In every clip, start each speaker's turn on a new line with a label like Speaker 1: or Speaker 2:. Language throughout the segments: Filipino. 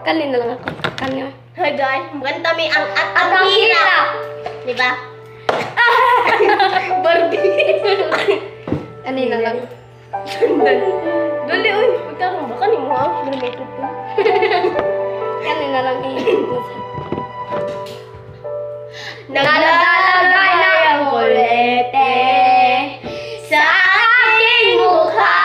Speaker 1: Kanina lang ako. Kanina.
Speaker 2: Hi guys, maganda mi ang hirap. Di ba? Barbie.
Speaker 1: Kanina lang.
Speaker 2: Dali, uy. Pagkarong ba? Kanin mo ha? May tuto.
Speaker 1: Kanina lang iibusan.
Speaker 2: Naglalagay ng kulete sa aking mukha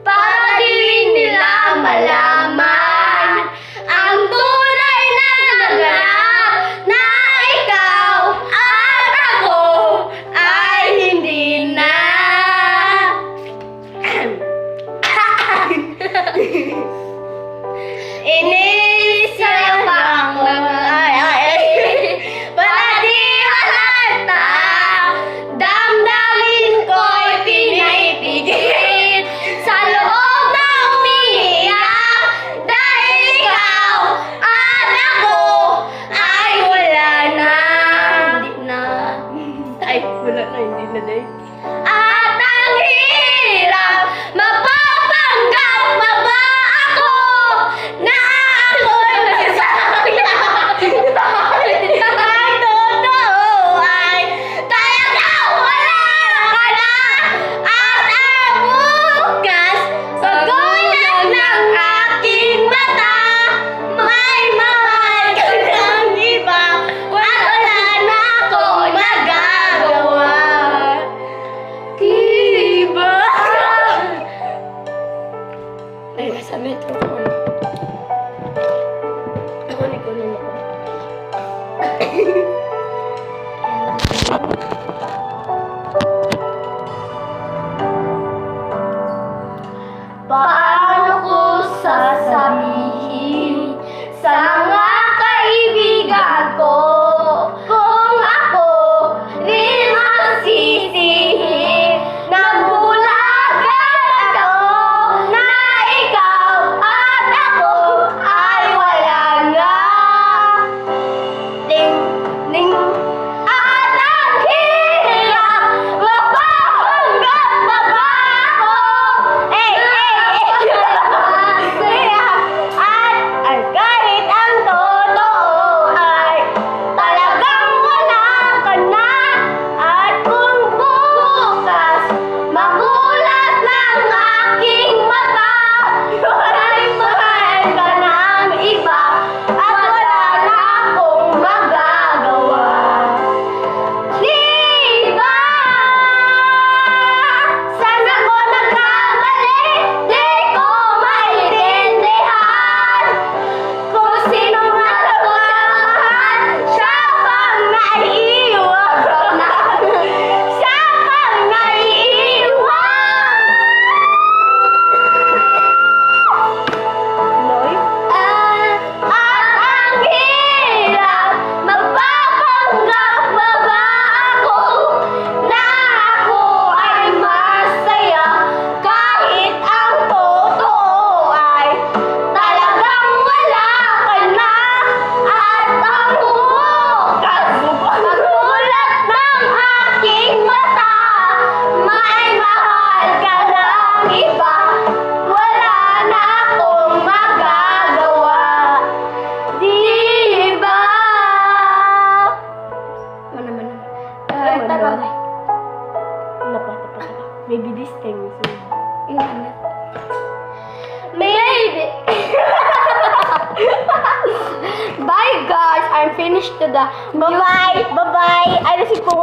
Speaker 2: para di nila malaman ang tunay na naganap na ikaw at ako ay hindi na. Inisip ang mga para di halata, damdamin ko'y pinipigil sa loob na umiiyak dahil ikaw at ako ay wala na. Hindi na. Ay, wala na, hindi na day. At ang hirap, mapapanggap pa ba ako na ako'y masaya? Ang totoo ay talagang wala ka na. At ang bukas, pagulat ng aking mata, may mahal ka ng iba at wala na akong magagawa. Diba?
Speaker 1: Ay, nasa metrophone.
Speaker 2: Ako ni ko nun ako. Paano ko sasabihin sa mga kaibigan ko kung ako rin ang sisihin na bulagan ako na ikaw at ako ay wala na. Ding, ding. At ang hirap, mapapanggap pa ba ako? At kahit ang totoo ay talagang wala ka na. At kung bukas magulat ng aking mata, ay mahal ka ng iba at wala na akong magagawa. Diba? Sana ko nagkamali, di ko maintindihan kung sino man ako sa mahal, siya pang naiiwan. Siya pang naiiwan. Noy? At ang hirap, mapapanggap pa ba ako na ako ay masaya kahit ang totoo ay talagang wala ka na. At ang bukas, magulat ng aking mata, may mahal ka ng iba, wala na akong magagawa. Diba?
Speaker 1: Mana.
Speaker 2: Ay,
Speaker 1: Tara.
Speaker 2: Tapa. Maybe this time.
Speaker 1: Internet.
Speaker 2: Maybe. Bye guys, I'm finished to the. Bye bye. Bye bye. I